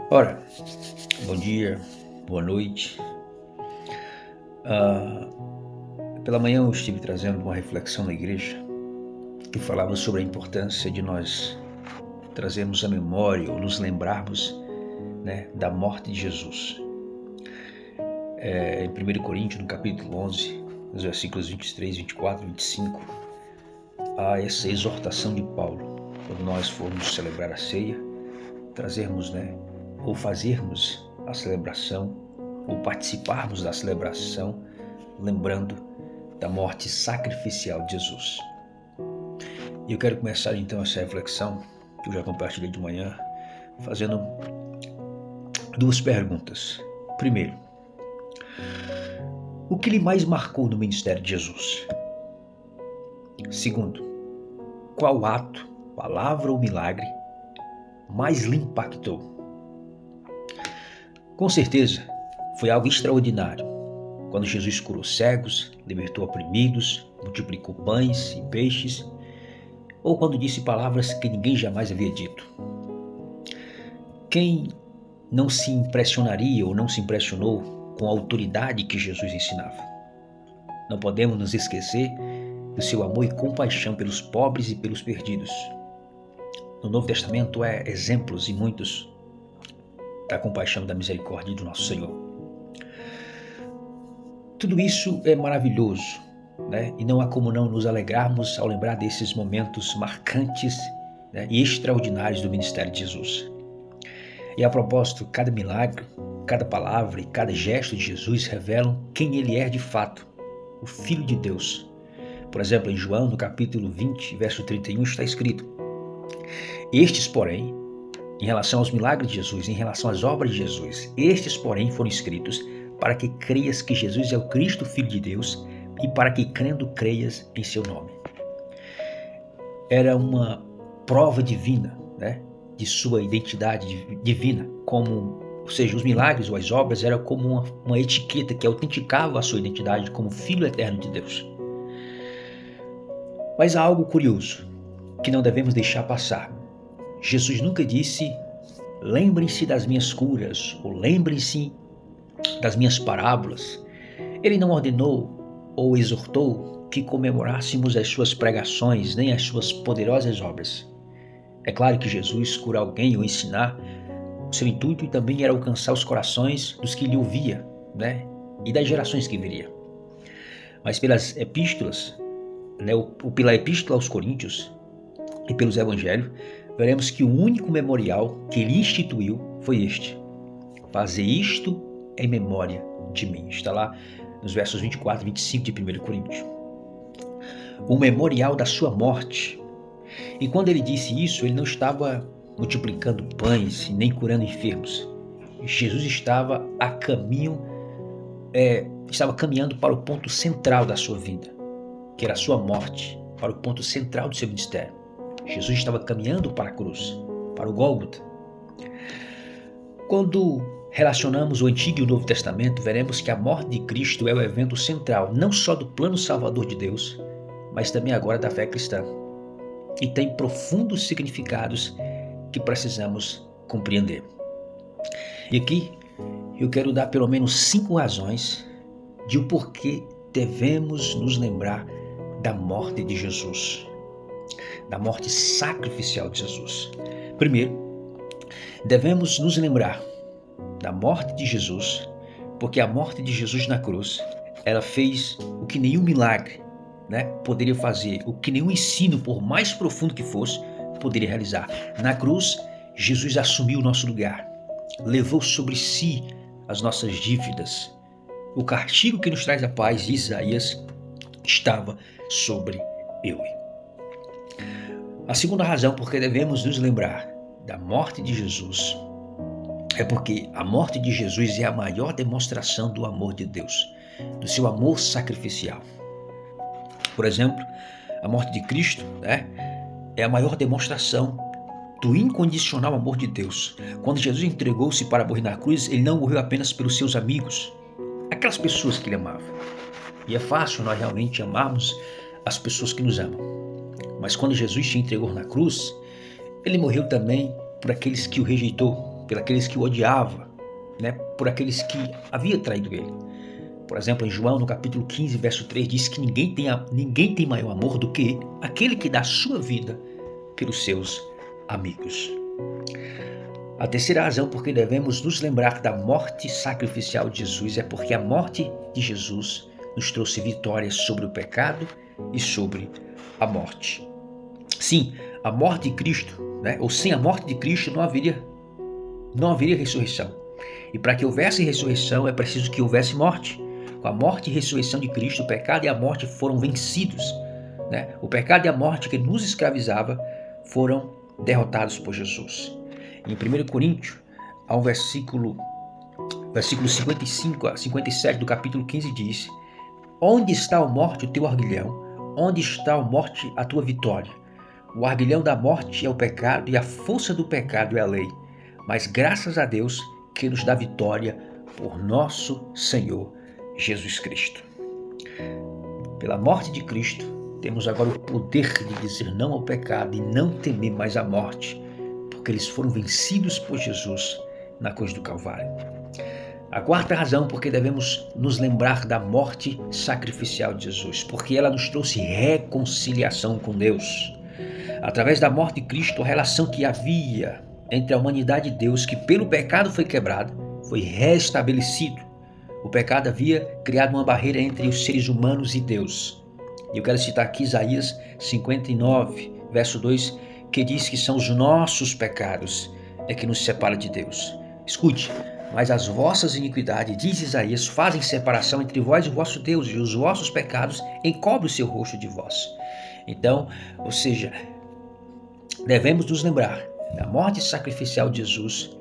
Ora, bom dia, boa noite. Ah, Pela manhã eu estive trazendo uma reflexão na igreja que falava sobre a importância de nós trazermos a memória ou nos lembrarmos, da morte de Jesus. Em 1 Coríntios, no capítulo 11, nos versículos 23, 24 e 25, há essa exortação de Paulo, quando nós formos celebrar a ceia, trazermos, ou fazermos a celebração, ou participarmos da celebração, lembrando da morte sacrificial de Jesus. E eu quero começar então essa reflexão, que eu já compartilhei de manhã, fazendo duas perguntas. Primeiro, o que lhe mais marcou no ministério de Jesus? Segundo, qual ato, palavra ou milagre mais lhe impactou? Com certeza, foi algo extraordinário, quando Jesus curou cegos, libertou oprimidos, multiplicou pães e peixes, ou quando disse palavras que ninguém jamais havia dito. Quem não se impressionaria ou não se impressionou com a autoridade que Jesus ensinava? Não podemos nos esquecer do seu amor e compaixão pelos pobres e pelos perdidos. No Novo Testamento há exemplos e muitos da compaixão e da misericórdia do nosso Senhor. Tudo isso é maravilhoso, e não há como não nos alegrarmos ao lembrar desses momentos marcantes, e extraordinários do ministério de Jesus. E a propósito, cada milagre, cada palavra e cada gesto de Jesus revelam quem ele é de fato, o Filho de Deus. Por exemplo, em João, no capítulo 20, verso 31, está escrito: estes, porém, em relação aos milagres de Jesus, em relação às obras de Jesus, estes, porém, foram escritos para que creias que Jesus é o Cristo, Filho de Deus, e para que, crendo, creias em seu nome. Era uma prova divina, de sua identidade divina, ou seja, os milagres ou as obras eram como uma etiqueta que autenticava a sua identidade como Filho eterno de Deus. Mas há algo curioso que não devemos deixar passar. Jesus nunca disse: lembrem-se das minhas curas, ou lembrem-se das minhas parábolas. Ele não ordenou ou exortou que comemorássemos as suas pregações, nem as suas poderosas obras. É claro que Jesus curar alguém ou ensinar, o seu intuito também era alcançar os corações dos que lhe ouviam, e das gerações que viriam. Mas pelas epístolas, pela epístola aos Coríntios e pelos evangelhos, veremos que o único memorial que ele instituiu foi este: fazer isto em memória de mim. Está lá nos versos 24 e 25 de 1 Coríntios. O memorial da sua morte. E quando ele disse isso, ele não estava multiplicando pães e nem curando enfermos. Jesus estava estava caminhando para o ponto central da sua vida, que era a sua morte, para o ponto central do seu ministério. Jesus estava caminhando para a cruz, para o Gólgota. Quando relacionamos o Antigo e o Novo Testamento, veremos que a morte de Cristo é o evento central, não só do plano salvador de Deus, mas também agora da fé cristã. E tem profundos significados que precisamos compreender. E aqui eu quero dar pelo menos 5 razões de o porquê devemos nos lembrar da morte de Jesus, da morte sacrificial de Jesus. Primeiro, devemos nos lembrar da morte de Jesus, porque a morte de Jesus na cruz, ela fez o que nenhum milagre, poderia fazer, o que nenhum ensino, por mais profundo que fosse, poderia realizar. Na cruz, Jesus assumiu o nosso lugar, levou sobre si as nossas dívidas. O castigo que nos traz a paz, de Isaías, estava sobre ele. A segunda razão por que devemos nos lembrar da morte de Jesus é porque a morte de Jesus é a maior demonstração do amor de Deus, do seu amor sacrificial. Por exemplo, a morte de Cristo é a maior demonstração do incondicional amor de Deus. Quando Jesus entregou-se para morrer na cruz, ele não morreu apenas pelos seus amigos, aquelas pessoas que ele amava. E é fácil nós realmente amarmos as pessoas que nos amam. Mas quando Jesus se entregou na cruz, ele morreu também por aqueles que o rejeitou, por aqueles que o odiavam, né? Por aqueles que havia traído ele. Por exemplo, em João, no capítulo 15, verso 3, diz que ninguém tem maior amor do que aquele que dá sua vida pelos seus amigos. A terceira razão por que devemos nos lembrar da morte sacrificial de Jesus é porque a morte de Jesus nos trouxe vitória sobre o pecado e sobre a morte. Sim, a morte de Cristo, né? Ou sem a morte de Cristo não haveria ressurreição. E para que houvesse ressurreição é preciso que houvesse morte. Com a morte e ressurreição de Cristo, o pecado e a morte foram vencidos, né? O pecado e a morte que nos escravizava foram derrotados por Jesus. Em 1 Coríntios, há um versículo 55 a 57 do capítulo 15 diz: Onde está, a morte, o teu arguilhão? Onde está, a morte, a tua vitória? O arguilhão da morte é o pecado e a força do pecado é a lei. Mas graças a Deus que nos dá vitória por nosso Senhor Jesus Cristo. Pela morte de Cristo, temos agora o poder de dizer não ao pecado e não temer mais a morte, porque eles foram vencidos por Jesus na cruz do Calvário. A quarta razão por que devemos nos lembrar da morte sacrificial de Jesus, porque ela nos trouxe reconciliação com Deus. Através da morte de Cristo, a relação que havia entre a humanidade e Deus, que pelo pecado foi quebrada, foi restabelecido. O pecado havia criado uma barreira entre os seres humanos e Deus. E eu quero citar aqui Isaías 59, verso 2, que diz que são os nossos pecados que nos separam de Deus. Escute, mas as vossas iniquidades, diz Isaías, fazem separação entre vós e o vosso Deus, e os vossos pecados encobrem o seu rosto de vós. Então, ou seja, devemos nos lembrar da morte sacrificial de Jesus.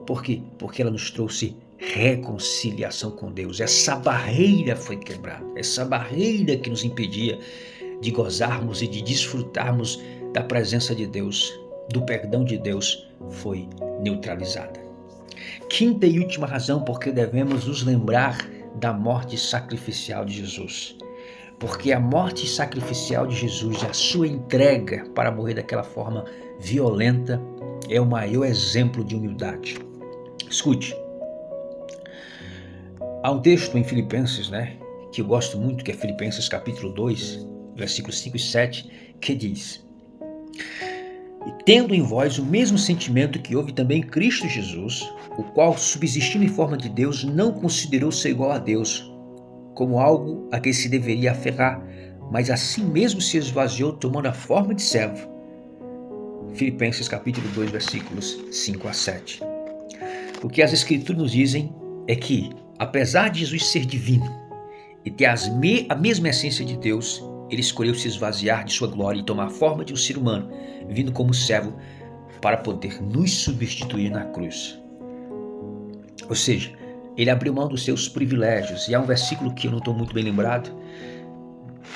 Por quê? Porque ela nos trouxe reconciliação com Deus. Essa barreira foi quebrada. Essa barreira que nos impedia de gozarmos e de desfrutarmos da presença de Deus, do perdão de Deus, foi neutralizada. Quinta e última razão por que devemos nos lembrar da morte sacrificial de Jesus. Porque a morte sacrificial de Jesus e a sua entrega para morrer daquela forma violenta é o maior exemplo de humildade. Escute, há um texto em Filipenses, que eu gosto muito, que é Filipenses capítulo 2, versículos 5 e 7, que diz: E tendo em vós o mesmo sentimento que houve também em Cristo Jesus, o qual, subsistindo em forma de Deus, não considerou ser igual a Deus, como algo a que se deveria aferrar, mas assim mesmo se esvaziou, tomando a forma de servo. Filipenses capítulo 2, versículos 5 a 7. O que as Escrituras nos dizem é que, apesar de Jesus ser divino e ter a mesma essência de Deus, ele escolheu se esvaziar de sua glória e tomar a forma de um ser humano, vindo como servo para poder nos substituir na cruz. Ou seja, ele abriu mão dos seus privilégios. E há um versículo que eu não estou muito bem lembrado,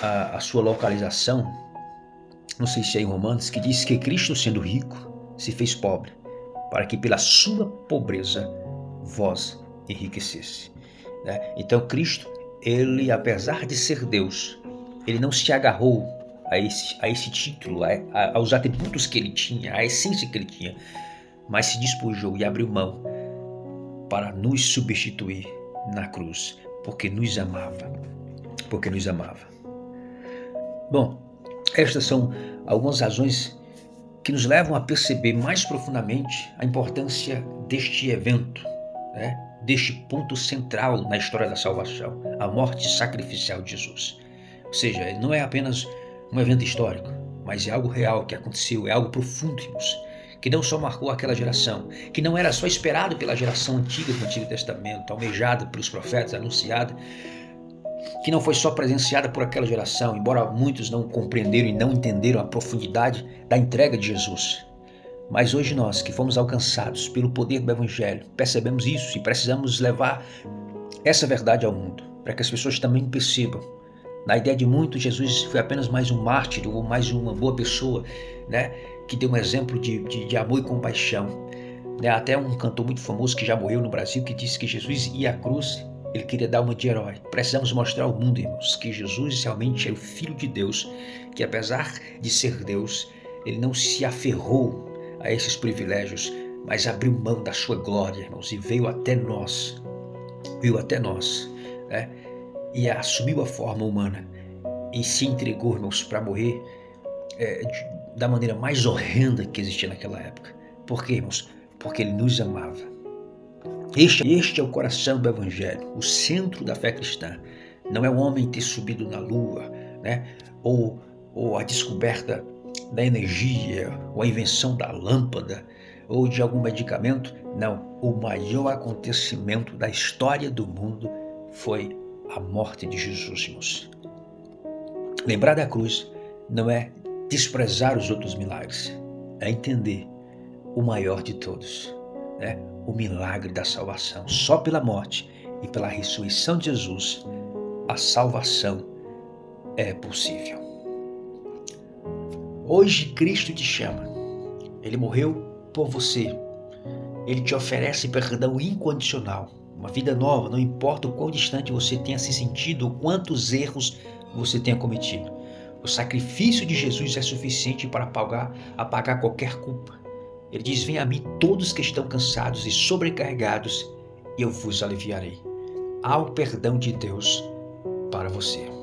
a sua localização, não sei se é em Romanos, que diz que Cristo, sendo rico, se fez pobre, para que pela sua pobreza vós enriquecesse. Então Cristo, ele, apesar de ser Deus, ele não se agarrou a esse título, aos atributos que ele tinha, à essência que ele tinha, mas se despojou e abriu mão para nos substituir na cruz, porque nos amava. Bom, estas são algumas razões que nos levam a perceber mais profundamente a importância deste evento, deste ponto central na história da salvação, a morte sacrificial de Jesus. Ou seja, não é apenas um evento histórico, mas é algo real que aconteceu, é algo profundo, irmãos, que não só marcou aquela geração, que não era só esperado pela geração antiga do Antigo Testamento, almejada pelos profetas, anunciada, que não foi só presenciada por aquela geração, embora muitos não compreenderam e não entenderam a profundidade da entrega de Jesus. Mas hoje nós, que fomos alcançados pelo poder do Evangelho, percebemos isso e precisamos levar essa verdade ao mundo, para que as pessoas também percebam. Na ideia de muitos, Jesus foi apenas mais um mártir ou mais uma boa pessoa, que deu um exemplo de amor e compaixão. Até um cantor muito famoso que já morreu no Brasil, que disse que Jesus ia à cruz, ele queria dar uma de herói. Precisamos mostrar ao mundo, irmãos, que Jesus realmente é o Filho de Deus, que apesar de ser Deus, ele não se aferrou a esses privilégios, mas abriu mão da sua glória, irmãos, e veio até nós, né? E assumiu a forma humana e se entregou, irmãos, para morrer da maneira mais horrenda que existia naquela época. Por quê, irmãos? Porque ele nos amava. Este é o coração do Evangelho, o centro da fé cristã. Não é o homem ter subido na lua, né? ou a descoberta da energia, ou a invenção da lâmpada, ou de algum medicamento. Não, o maior acontecimento da história do mundo foi a morte de Jesus, irmãos. Lembrar da cruz não é desprezar os outros milagres, é entender o maior de todos, né? O milagre da salvação. Só pela morte e pela ressurreição de Jesus, a salvação é possível. Hoje Cristo te chama, Ele morreu por você, Ele te oferece perdão incondicional, uma vida nova, não importa o quão distante você tenha se sentido ou quantos erros você tenha cometido. O sacrifício de Jesus é suficiente para apagar qualquer culpa. Ele diz: venha a mim todos que estão cansados e sobrecarregados, e eu vos aliviarei. Há o perdão de Deus para você.